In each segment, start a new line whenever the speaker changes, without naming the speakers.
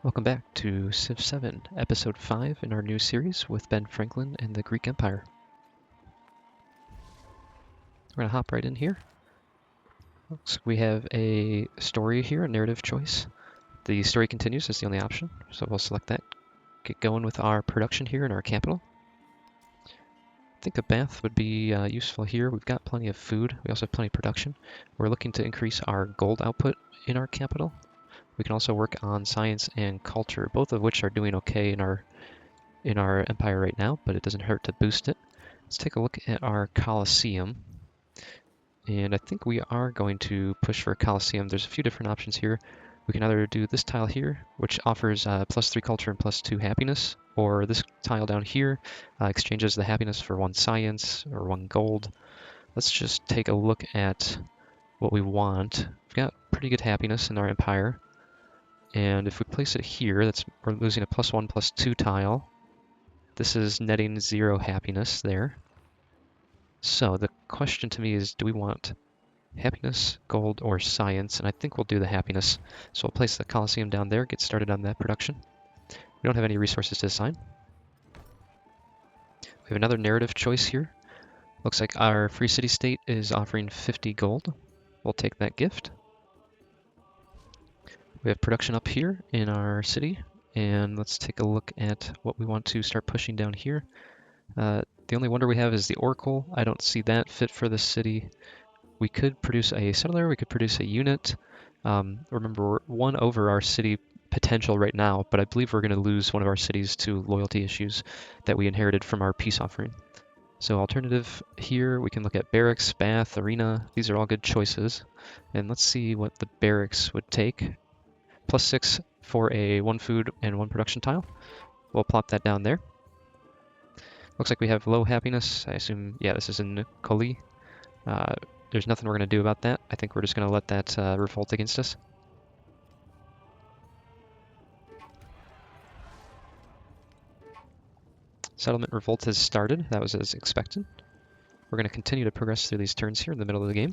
Welcome back to Civ 7, Episode 5 in our new series with Ben Franklin and the Greek Empire. We're going to hop right in here. Looks like we have a story here, a narrative choice. The story continues is the only option, so we'll select that. Get going with our production here in our capital. I think a bath would be useful here. We've got plenty of food. We also have plenty of production. We're looking to increase our gold output in our capital. We can also work on science and culture, both of which are doing okay in our empire right now, but it doesn't hurt to boost it. Let's take a look at our Colosseum. And I think we are going to push for a Colosseum. There's a few different options here. We can either do this tile here, which offers +3 culture and +2 happiness, or this tile down here exchanges the happiness for 1 science or 1 gold. Let's just take a look at what we want. We've got pretty good happiness in our empire. And if we place it here, we're losing a +1, +2 tile. This is netting 0 happiness there. So the question to me is, do we want happiness, gold, or science? And I think we'll do the happiness. So we'll place the Colosseum down there, get started on that production. We don't have any resources to assign. We have another narrative choice here. Looks like our free city state is offering 50 gold. We'll take that gift. We have production up here in our city, and let's take a look at what we want to start pushing down here. The only wonder we have is the Oracle. I don't see that fit for this city. We could produce a settler, we could produce a unit. Remember, we're 1 over our city potential right now, but I believe we're going to lose one of our cities to loyalty issues that we inherited from our peace offering. So alternative here, we can look at barracks, bath, arena. These are all good choices. And let's see what the barracks would take. +6 for a 1 food and 1 production tile. We'll plop that down there. Looks like we have low happiness. I assume, yeah, this is in Koli. There's nothing we're going to do about that. I think we're just going to let that revolt against us. Settlement revolt has started. That was as expected. We're going to continue to progress through these turns here in the middle of the game.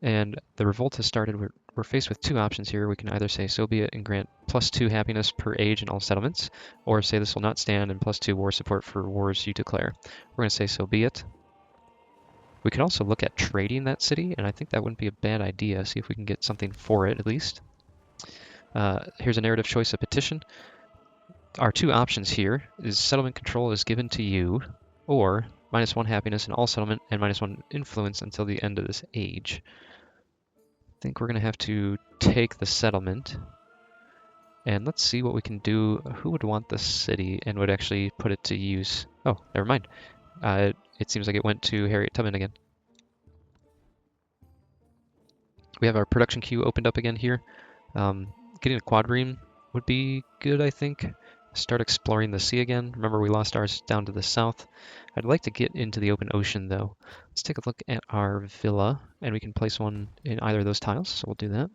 And the revolt has started. We're faced with 2 options here. We can either say so be it and grant +2 happiness per age in all settlements, or say this will not stand and +2 war support for wars you declare. We're going to say so be it. We could also look at trading that city, and I think that wouldn't be a bad idea. See if we can get something for it, at least. Here's a narrative choice, a petition. Our 2 options here is settlement control is given to you, or -1 happiness in all settlement and -1 influence until the end of this age. I think we're going to have to take the settlement. And let's see what we can do. Who would want the city and would actually put it to use? Oh, never mind. It seems like it went to Harriet Tubman again. We have our production queue opened up again here. Getting a quadrireme would be good, I think. Start exploring the sea again. Remember, we lost ours down to the south. I'd like to get into the open ocean, though. Let's take a look at our villa, and we can place one in either of those tiles, so we'll do that.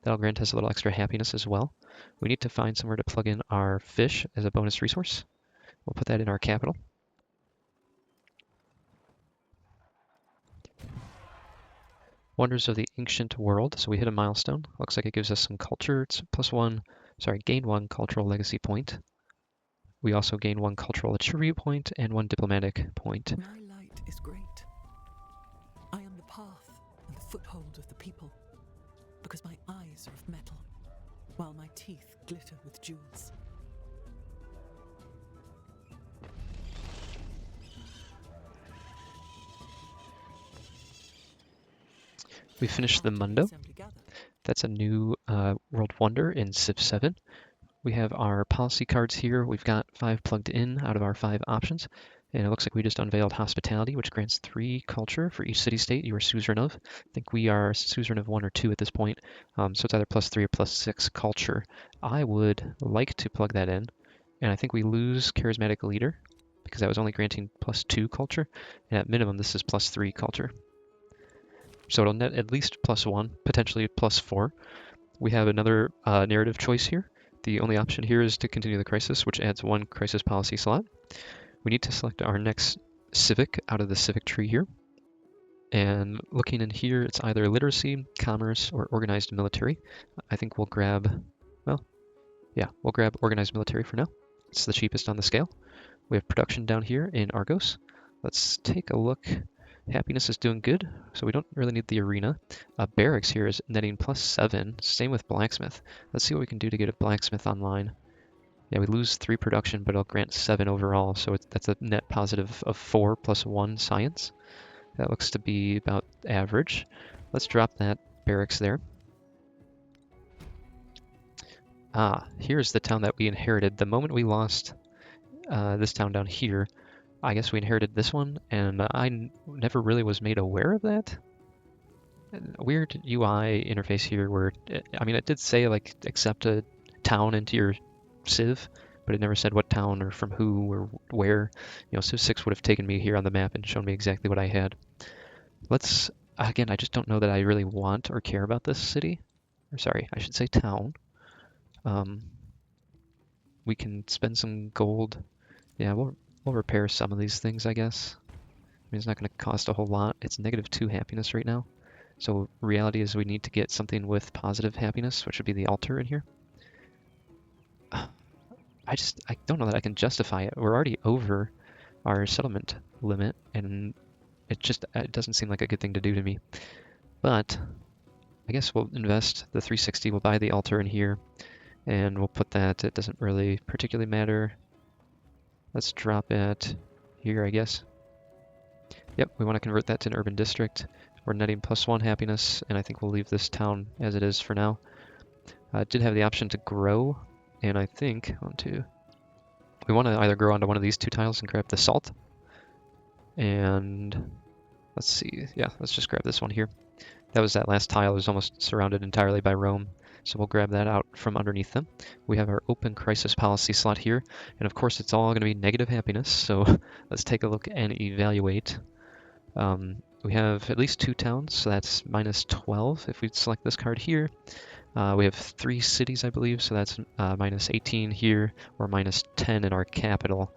That'll grant us a little extra happiness as well. We need to find somewhere to plug in our fish as a bonus resource. We'll put that in our capital. Wonders of the Ancient World. So we hit a milestone. Looks like it gives us some culture. It's gain 1 cultural legacy point. We also gain 1 cultural attribute point and 1 diplomatic point.
My light is great. I am the path and the foothold of the people, because my eyes are of metal, while my teeth glitter with jewels.
We finished the Mundo. That's a new world wonder in Civ 7. We have our policy cards here. We've got 5 plugged in out of our 5 options. And it looks like we just unveiled hospitality, which grants 3 culture for each city-state you are suzerain of. I think we are suzerain of 1 or 2 at this point. So it's either +3 or +6 culture. I would like to plug that in. And I think we lose charismatic leader because that was only granting +2 culture. And at minimum, this is +3 culture. So it'll net at least +1, potentially +4. We have another narrative choice here. The only option here is to continue the crisis, which adds 1 crisis policy slot. We need to select our next civic out of the civic tree here. And looking in here, it's either literacy, commerce, or organized military. I think we'll grab Well, yeah, we'll grab organized military for now. It's the cheapest on the scale. We have production down here in Argos. Let's take a look. Happiness is doing good, so we don't really need the arena. Barracks here is netting +7. Same with blacksmith. Let's see what we can do to get a blacksmith online. Yeah, we lose 3 production, but it'll grant 7 overall, so that's a net positive of 4 plus 1 science. That looks to be about average. Let's drop that barracks there. Here's the town that we inherited. The moment we lost this town down here, I guess we inherited this one, and I never really was made aware of that. Weird UI interface here where, I mean, it did say, like, accept a town into your Civ, but it never said what town or from who or where. You know, Civ 6 would have taken me here on the map and shown me exactly what I had. Let's, again, I just don't know that I really want or care about this city. Or sorry, I should say town. We can spend some gold. Yeah, we'll repair some of these things, I guess. I mean, it's not going to cost a whole lot. It's -2 happiness right now. So reality is we need to get something with positive happiness, which would be the altar in here. I don't know that I can justify it. We're already over our settlement limit, and it doesn't seem like a good thing to do to me. But I guess we'll invest the 360. We'll buy the altar in here, and we'll put that. It doesn't really particularly matter. Let's drop it here, I guess. Yep, we want to convert that to an urban district. We're netting +1 happiness, and I think we'll leave this town as it is for now. It did have the option to grow, and I think we want to either grow onto one of these 2 tiles and grab the salt. And let's see, yeah, let's just grab this one here. That was that last tile. It was almost surrounded entirely by Rome, so we'll grab that out from underneath them. We have our open crisis policy slot here, and of course it's all going to be negative happiness, so let's take a look and evaluate. We have at least 2 towns, so that's -12 if we select this card here. We have 3 cities, I believe, so that's -18 here, or -10 in our capital.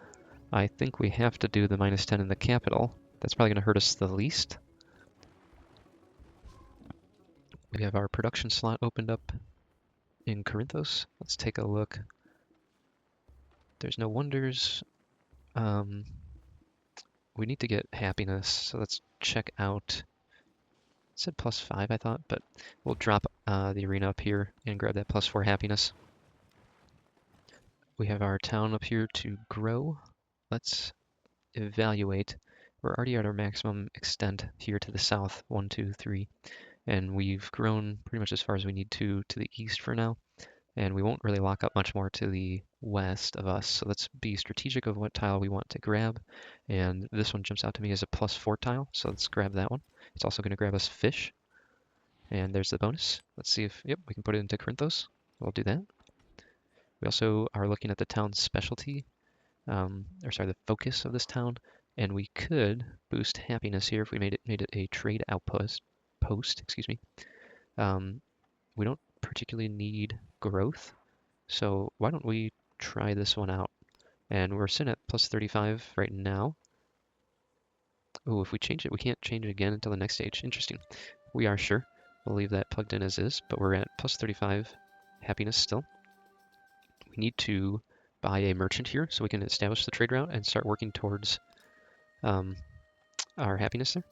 I think we have to do the -10 in the capital. That's probably going to hurt us the least. We have our production slot opened up in Corinthos. Let's take a look. There's no wonders. We need to get happiness, so let's check out. It said +5, I thought, but we'll drop the arena up here and grab that +4 happiness. We have our town up here to grow. Let's evaluate. We're already at our maximum extent here to the south, 1, 2, 3, and we've grown pretty much as far as we need to the east for now, and we won't really lock up much more to the west of us, so let's be strategic of what tile we want to grab, and this one jumps out to me as a +4 tile, so let's grab that one. It's also going to grab us fish, and there's the bonus. Let's see if, yep, we can put it into Corinthos. We'll do that. We also are looking at the town's specialty, the focus of this town, and we could boost happiness here if we made it a trade outpost. Excuse me. We don't particularly need growth, so why don't we try this one out? And we're sitting at +35 right now. Oh, if we change it, we can't change it again until the next stage. Interesting. We are sure. We'll leave that plugged in as is, but we're at +35 happiness still. We need to buy a merchant here so we can establish the trade route and start working towards our happiness there.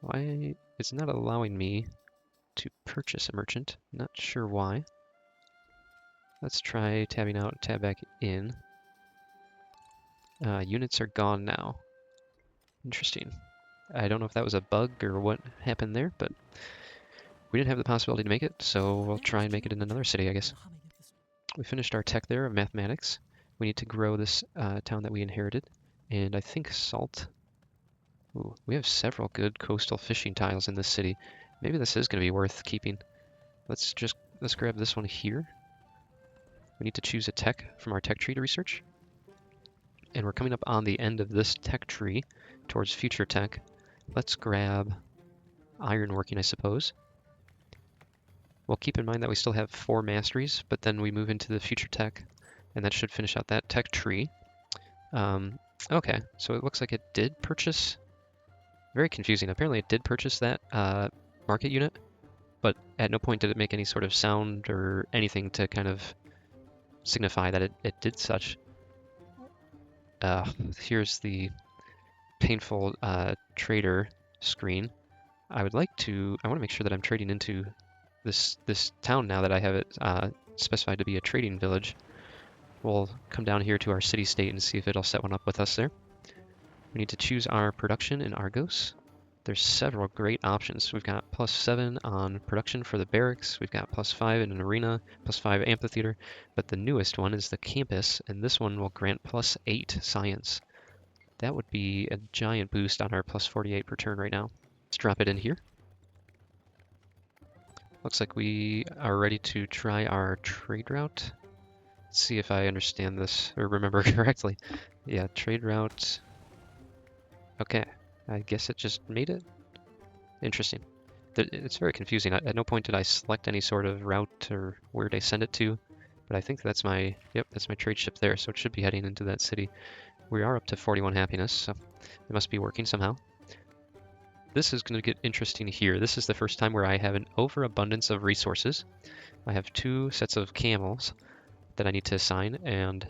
Why? It's not allowing me to purchase a merchant. Not sure why. Let's try tabbing out, tab back in. Units are gone now. Interesting. I don't know if that was a bug or what happened there, but we didn't have the possibility to make it, so we'll try and make it in another city, I guess. We finished our tech there of mathematics. We need to grow this town that we inherited, and I think salt. Ooh, we have several good coastal fishing tiles in this city. Maybe this is going to be worth keeping. Let's grab this one here. We need to choose a tech from our tech tree to research. And we're coming up on the end of this tech tree towards future tech. Let's grab ironworking, I suppose. We'll keep in mind that we still have 4 masteries, but then we move into the future tech, and that should finish out that tech tree. Okay, so it looks like it did purchase. Very confusing. Apparently it did purchase that market unit, but At no point did it make any sort of sound or anything to kind of signify that it did such. Here's the painful trader screen. I want to make sure that I'm trading into this town now that I have it specified to be a trading village. We'll come down here to our city state and see if it'll set one up with us there. We need to choose our production in Argos. There's several great options. We've got +7 on production for the barracks. We've got +5 in an arena, +5 amphitheater. But the newest one is the campus, and this one will grant +8 science. That would be a giant boost on our +48 per turn right now. Let's drop it in here. Looks like we are ready to try our trade route. Let's see if I understand this or remember correctly. Yeah, trade route. Okay, I guess it just made it. Interesting. It's very confusing. At no point did I select any sort of route or where to send it to, but I think that's my trade ship there, so it should be heading into that city. We are up to 41 happiness, so it must be working somehow. This is going to get interesting here. This is the first time where I have an overabundance of resources. I have 2 sets of camels that I need to assign, and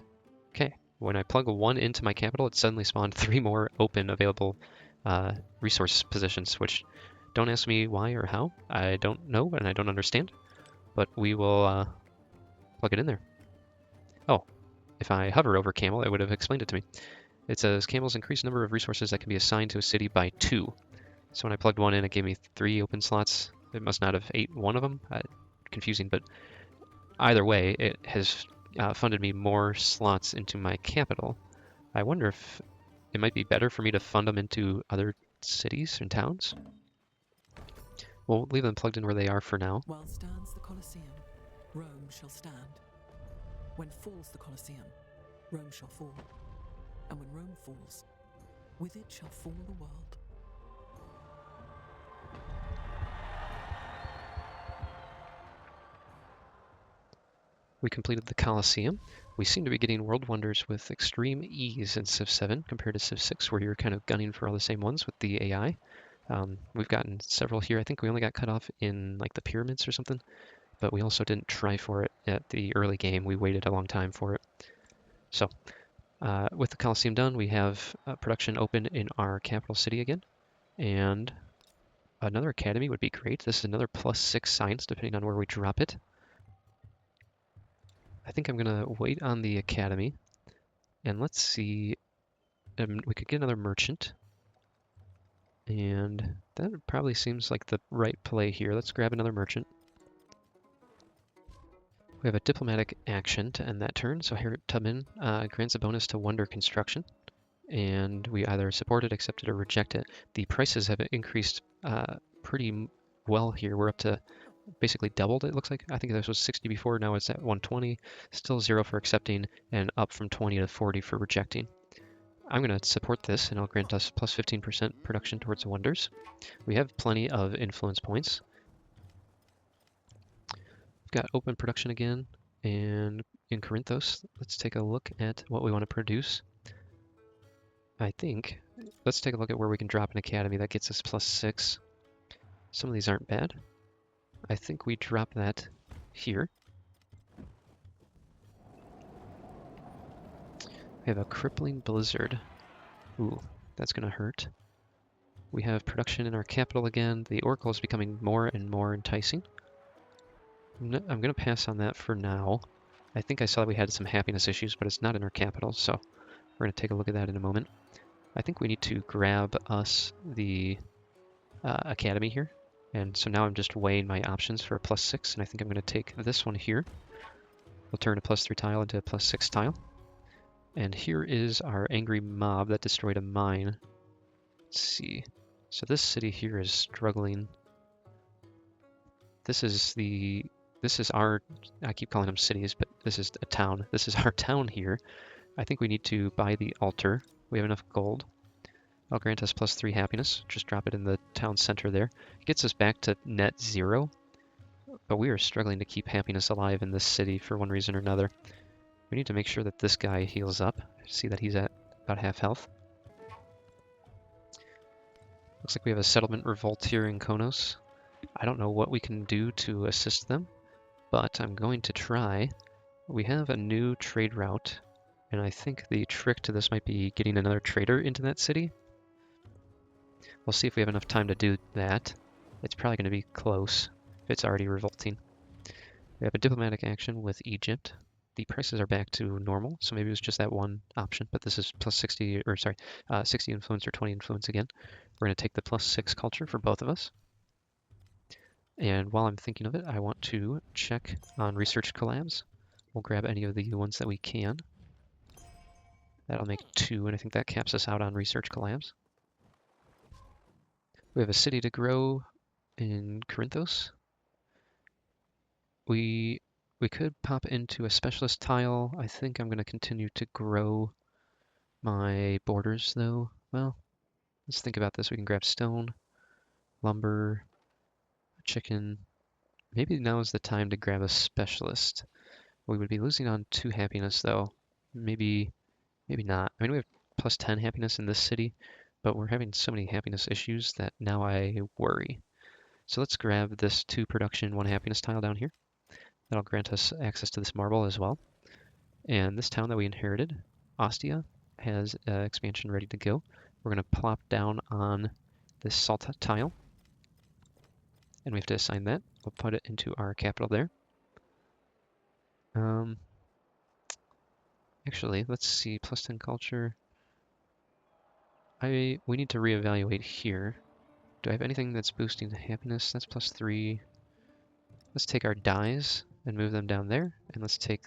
okay, when I plug 1 into my capital, it suddenly spawned 3 more open available resource positions, which don't ask me why or how. I don't know and I don't understand, but we will plug it in there. Oh, if I hover over camel, it would have explained it to me. It says camels increase number of resources that can be assigned to a city by 2. So when I plugged 1 in, it gave me 3 open slots. It must not have ate one of them. Confusing, but either way, it has funded me more slots into my capital. I wonder if it might be better for me to fund them into other cities and towns. We'll leave them plugged in where they are for now.
While stands the Colosseum, Rome shall stand. When falls the Colosseum, Rome shall fall. And when Rome falls, with it shall fall the world.
We completed the Colosseum. We seem to be getting world wonders with extreme ease in Civ 7 compared to Civ 6, where you're kind of gunning for all the same ones with the AI. We've gotten several here. I think we only got cut off in like the pyramids or something, but we also didn't try for it at the early game. We waited a long time for it. So with the Colosseum done, we have production open in our capital city again, and another academy would be great. This is another +6 science depending on where we drop it. I think I'm gonna wait on the academy, and let's see. We could get another merchant, and that probably seems like the right play here. Let's grab another merchant. We have a diplomatic action to end that turn, so here Tubman grants a bonus to wonder construction, and we either support it, accept it, or reject it. The prices have increased pretty well here. We're up to basically doubled, it looks like. I think this was 60 before, now it's at 120. Still 0 for accepting, and up from 20 to 40 for rejecting. I'm going to support this, and I'll grant us +15% production towards wonders. We have plenty of influence points. We've got open production again, and in Corinthos, let's take a look at what we want to produce. I think, let's take a look at where we can drop an academy. That gets us +6. Some of these aren't bad. I think we drop that here. We have a crippling blizzard. Ooh, that's gonna hurt. We have production in our capital again. The Oracle is becoming more and more enticing. I'm gonna pass on that for now. I think I saw that we had some happiness issues, but it's not in our capital, so we're gonna take a look at that in a moment. I think we need to grab us the academy here. And so now I'm just weighing my options for a +6, and I think I'm gonna take this one here. We'll turn a +3 tile into a +6 tile. And here is our angry mob that destroyed a mine. Let's see. So this city here is struggling. This is our, I keep calling them cities, but this is a town. This is our town here. I think we need to buy the altar. We have enough gold. I'll grant us +3 happiness. Just drop it in the town center there. It gets us back to net 0. But we are struggling to keep happiness alive in this city for one reason or another. We need to make sure that this guy heals up. See that he's at about half health. Looks like we have a settlement revolt here in Konos. I don't know what we can do to assist them, but I'm going to try. We have a new trade route, and I think the trick to this might be getting another trader into that city. We'll see if we have enough time to do that. It's probably going to be close if it's already revolting. We have a diplomatic action with Egypt. The prices are back to normal, so maybe it was just that one option, but this is plus 60, or sorry, 60 influence or 20 influence again. We're going to take the plus 6 culture for both of us. And while I'm thinking of it, I want to check on research collabs. We'll grab any of the ones that we can. That'll make 2, and I think that caps us out on research collabs. We have a city to grow in Corinthos. We could pop into a specialist tile. I think I'm going to continue to grow my borders, though. Well, let's think about this. We can grab stone, lumber, chicken. Maybe now is the time to grab a specialist. We would be losing on 2 happiness, though. Maybe not. I mean, we have plus 10 happiness in this city, but we're having so many happiness issues that now I worry. So let's grab this 2 production, 1 happiness tile down here. That'll grant us access to this marble as well. And this town that we inherited, Ostia, has expansion ready to go. We're going to plop down on this salt tile, and we have to assign that. We'll put it into our capital there. Actually, let's see, plus 10 culture. We need to reevaluate here. Do I have anything that's boosting happiness? That's plus 3. Let's take our dies and move them down there, and let's take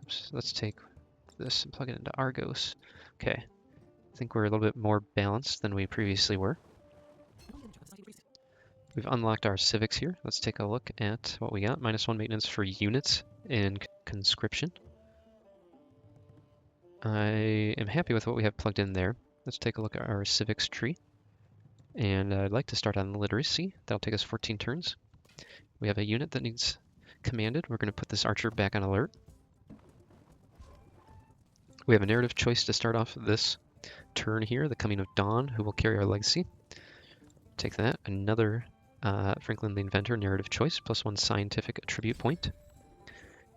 this and plug it into Argos. Okay, I think we're a little bit more balanced than we previously were. We've unlocked our civics here. Let's take a look at what we got. -1 maintenance for units in conscription. I am happy with what we have plugged in there. Let's take a look at our civics tree. And I'd like to start on literacy. That'll take us 14 turns. We have a unit that needs commanded. We're going to put this archer back on alert. We have a narrative choice to start off this turn here, the coming of dawn, who will carry our legacy. Take that. Another Franklin the Inventor narrative choice, +1 scientific attribute point.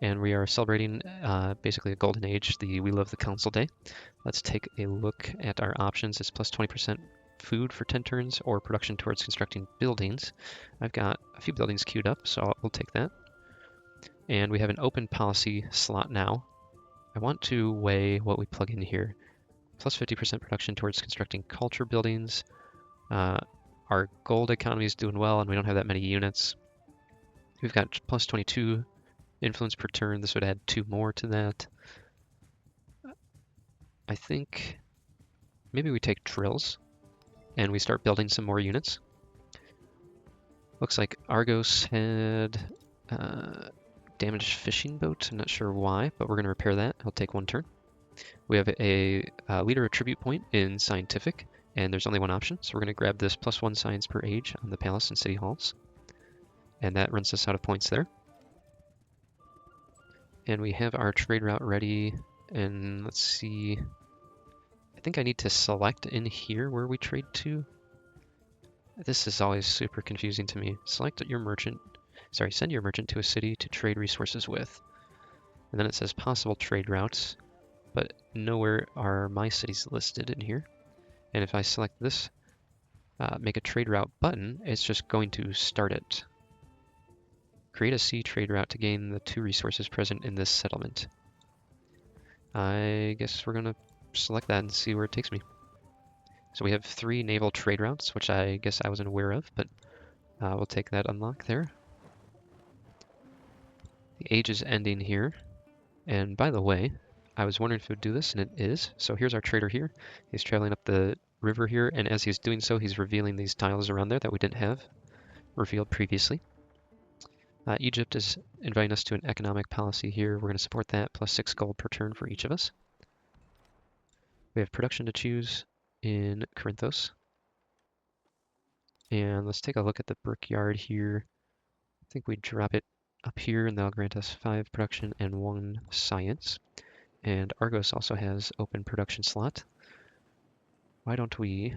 And we are celebrating basically a golden age, the We Love the Council Day. Let's take a look at our options. It's +20% food for 10 turns or production towards constructing buildings. I've got a few buildings queued up, so we'll take that. And we have an open policy slot now. I want to weigh what we plug in here. +50% production towards constructing culture buildings. Our gold economy is doing well, and we don't have that many units. We've got +22 influence per turn. This would add 2 more to that. I think maybe we take drills and we start building some more units. Looks like Argos had damaged fishing boat. I'm not sure why, but we're going to repair that. It'll take 1 turn. We have a leader attribute point in scientific, and there's only 1 option, so we're going to grab this +1 science per age on the palace and city halls. And that runs us out of points there. And we have our trade route ready, and let's see. I think I need to select in here where we trade to. This is always super confusing to me. Select your merchant, send your merchant to a city to trade resources with. And then it says possible trade routes, but nowhere are my cities listed in here. And if I select this, make a trade route button, it's just going to start it. Create a sea trade route to gain the 2 resources present in this settlement. I guess we're going to select that and see where it takes me. So we have 3 naval trade routes, which I guess I wasn't aware of, but we'll take that unlock there. The age is ending here. And by the way, I was wondering if it would do this, and it is. So here's our trader here. He's traveling up the river here, and as he's doing so, he's revealing these tiles around there that we didn't have revealed previously. Egypt is inviting us to an economic policy here. We're going to support that, +6 gold per turn for each of us. We have production to choose in Corinthos. And let's take a look at the brickyard here. I think we drop it up here, and that'll grant us 5 production and 1 science. And Argos also has open production slot. Why don't we...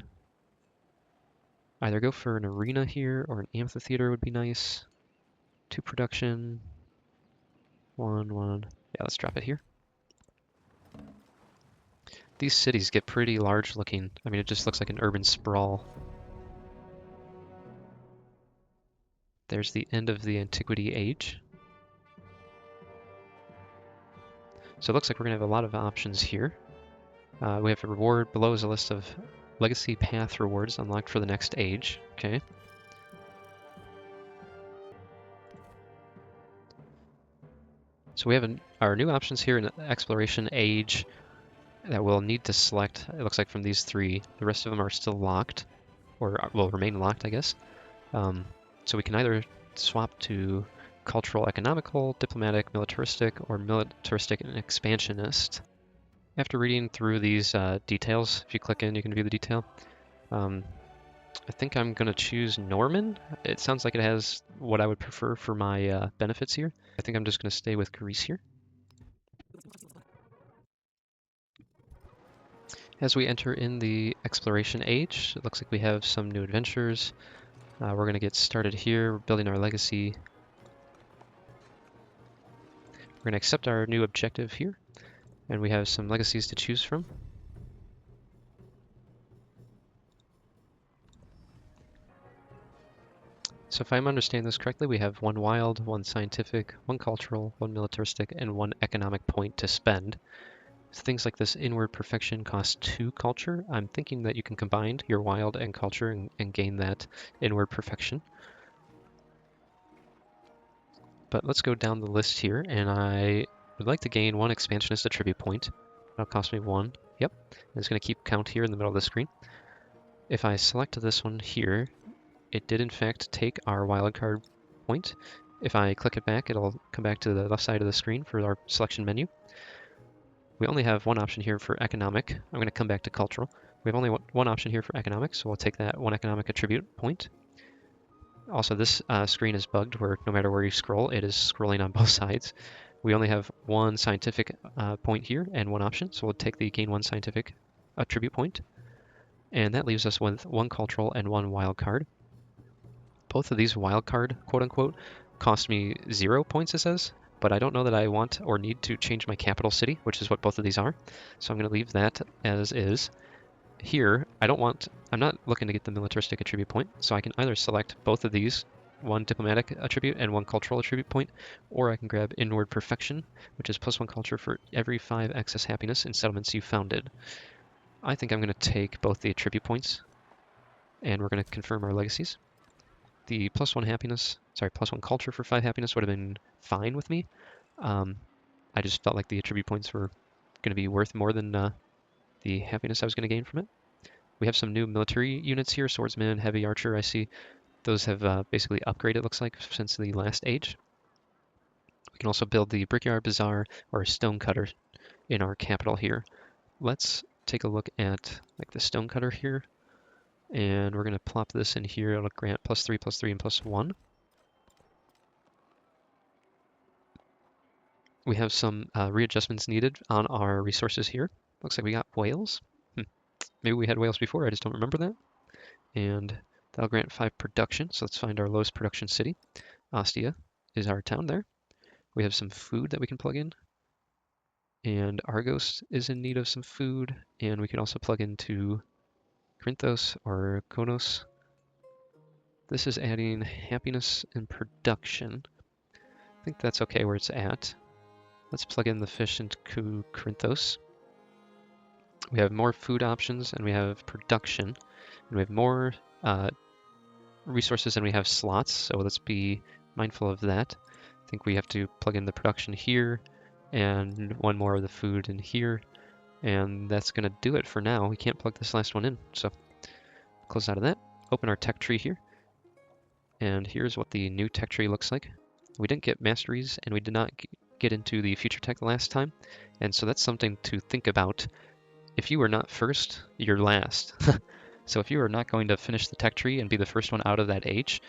either go for an arena here or an amphitheater would be nice. 2 production, 1. Yeah, let's drop it here. These cities get pretty large looking. I mean, it just looks like an urban sprawl. There's the end of the Antiquity age. So it looks like we're going to have a lot of options here. We have a reward. Below is a list of legacy path rewards unlocked for the next age. Okay. So we have our new options here in exploration age that we'll need to select. It looks like from these 3. The rest of them are still locked, or will remain locked, I guess. So we can either swap to cultural, economical, diplomatic, militaristic, or militaristic and expansionist. After reading through these details, if you click in, you can view the detail. I think I'm going to choose Norman. It sounds like it has what I would prefer for my benefits here. I think I'm just going to stay with Greece here. As we enter in the exploration age, it looks like we have some new adventures. We're going to get started here, building our legacy. We're going to accept our new objective here, and we have some legacies to choose from. So if I'm understanding this correctly, we have 1 wild, 1 scientific, 1 cultural, 1 militaristic, and 1 economic point to spend. Things like this inward perfection cost 2 culture. I'm thinking that you can combine your wild and culture and gain that inward perfection. But let's go down the list here, and I would like to gain 1 expansionist attribute point. That'll cost me 1. Yep, and it's going to keep count here in the middle of the screen. If I select this one here, it did in fact take our wildcard point. If I click it back, it'll come back to the left side of the screen for our selection menu. We only have 1 option here for economic. I'm going to come back to cultural. We have only 1 option here for economic, so we'll take that 1 economic attribute point. Also, this screen is bugged where no matter where you scroll, it is scrolling on both sides. We only have 1 scientific point here and 1 option, so we'll take the gain 1 scientific attribute point. And that leaves us with 1 cultural and 1 wild card. Both of these wild card, quote unquote, cost me 0 points, it says, but I don't know that I want or need to change my capital city, which is what both of these are. So I'm going to leave that as is. Here, I'm not looking to get the militaristic attribute point, so I can either select both of these, 1 diplomatic attribute and 1 cultural attribute point, or I can grab inward perfection, which is +1 culture for every 5 excess happiness in settlements you founded. I think I'm going to take both the attribute points, and we're going to confirm our legacies. The +1 culture for 5 happiness would have been fine with me. I just felt like the attribute points were going to be worth more than the happiness I was going to gain from it. We have some new military units here, swordsman, heavy archer, I see. Those have basically upgraded, looks like, since the last age. We can also build the brickyard, bazaar, or stonecutter in our capital here. Let's take a look at like the stonecutter here. And we're going to plop this in here. It'll grant +3, +3, and +1. We have some readjustments needed on our resources here. Looks like we got whales. Maybe we had whales before, I just don't remember that. And that'll grant 5 production, so let's find our lowest production city. Ostia is our town there. We have some food that we can plug in. And Argos is in need of some food, and we can also plug into Corinthos or Konos. This is adding happiness and production. I think that's okay where it's at. Let's plug in the fish into Corinthos. We have more food options and we have production. And we have more resources than we have slots, so let's be mindful of that. I think we have to plug in the production here and 1 more of the food in here. And that's going to do it for now. We can't plug this last one in, so close out of that. Open our tech tree here. And here's what the new tech tree looks like. We didn't get masteries and we did not get into the future tech last time. And so that's something to think about. If you are not first, you're last. So if you are not going to finish the tech tree and be the first one out of that age,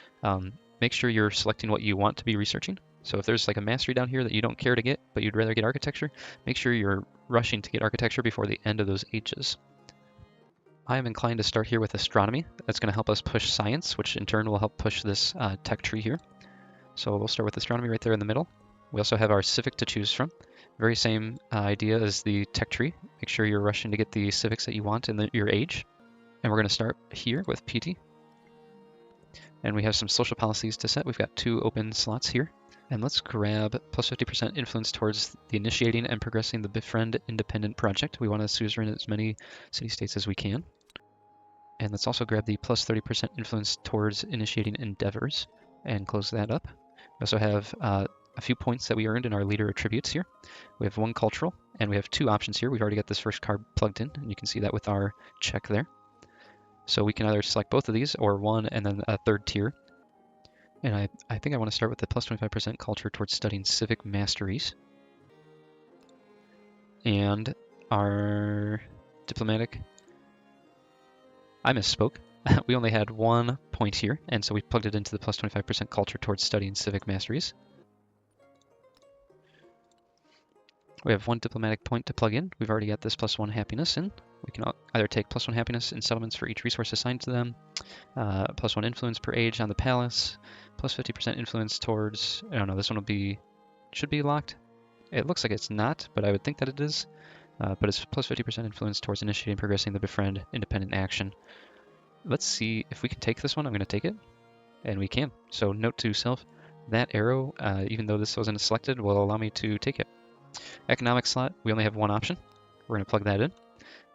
make sure you're selecting what you want to be researching. So if there's like a mastery down here that you don't care to get, but you'd rather get architecture, make sure you're rushing to get architecture before the end of those ages. I am inclined to start here with astronomy. That's going to help us push science, which in turn will help push this tech tree here. So we'll start with astronomy right there in the middle. We also have our civic to choose from. Very same idea as the tech tree. Make sure you're rushing to get the civics that you want in your age. And we're going to start here with PT. And we have some social policies to set. We've got 2 open slots here. And let's grab plus 50% influence towards the initiating and progressing the Befriend Independent Project. We want to suzerain as many city-states as we can. And let's also grab the plus 30% influence towards initiating endeavors and close that up. We also have a few points that we earned in our leader attributes here. We have 1 cultural, and we have 2 options here. We've already got this first card plugged in, and you can see that with our check there. So we can either select both of these or 1 and then a 3rd tier. And I think I want to start with the plus 25% culture towards studying civic masteries. And our diplomatic, I misspoke. We only had 1 point here, and so we plugged it into the plus 25% culture towards studying civic masteries. We have 1 diplomatic point to plug in. We've already got this plus 1 happiness in. We can either take plus 1 happiness in settlements for each resource assigned to them, plus 1 influence per age on the palace, plus 50% influence towards, I don't know, this one should be locked. It looks like it's not, but I would think that it is. But it's plus 50% influence towards initiating and progressing the Befriend Independent action. Let's see if we can take this one. I'm going to take it, and we can. So note to self, that arrow, even though this wasn't selected, will allow me to take it. Economic slot, we only have 1 option. We're going to plug that in.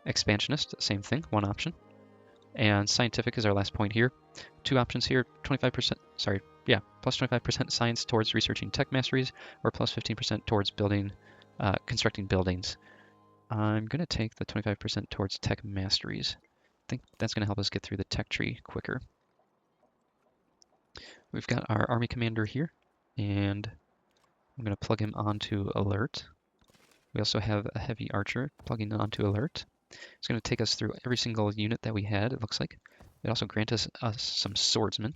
Expansionist, same thing, 1 option. And scientific is our last point here. 2 options here, plus 25% science towards researching tech masteries, or plus 15% towards constructing buildings. I'm going to take the 25% towards tech masteries. I think that's going to help us get through the tech tree quicker. We've got our army commander here, and I'm going to plug him onto alert. We also have a heavy archer plugging onto alert. It's going to take us through every single unit that we had, it looks like. It also grants us some swordsmen.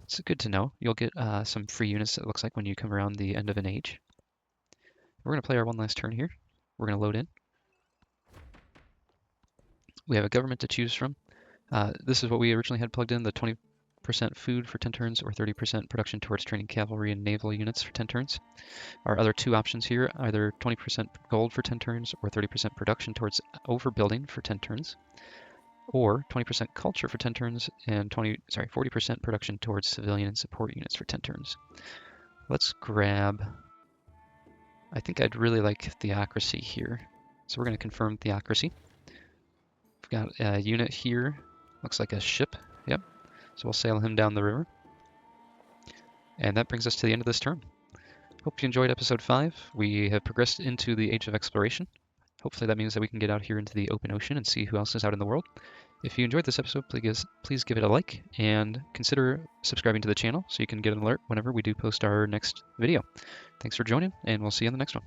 It's good to know. You'll get some free units, it looks like, when you come around the end of an age. We're going to play our 1 last turn here. We're going to load in. We have a government to choose from. This is what we originally had plugged in, the 20% food for 10 turns or 30% production towards training cavalry and naval units for 10 turns. Our other 2 options here, either 20% gold for 10 turns or 30% production towards overbuilding for 10 turns, or 20% culture for 10 turns and 40% production towards civilian and support units for 10 turns. Let's grab, I think I'd really like theocracy here. So we're going to confirm theocracy. We've got a unit here, looks like a ship, yep. So we'll sail him down the river. And that brings us to the end of this turn. Hope you enjoyed episode 5. We have progressed into the Age of Exploration. Hopefully that means that we can get out here into the open ocean and see who else is out in the world. If you enjoyed this episode, please give it a like and consider subscribing to the channel so you can get an alert whenever we do post our next video. Thanks for joining, and we'll see you on the next one.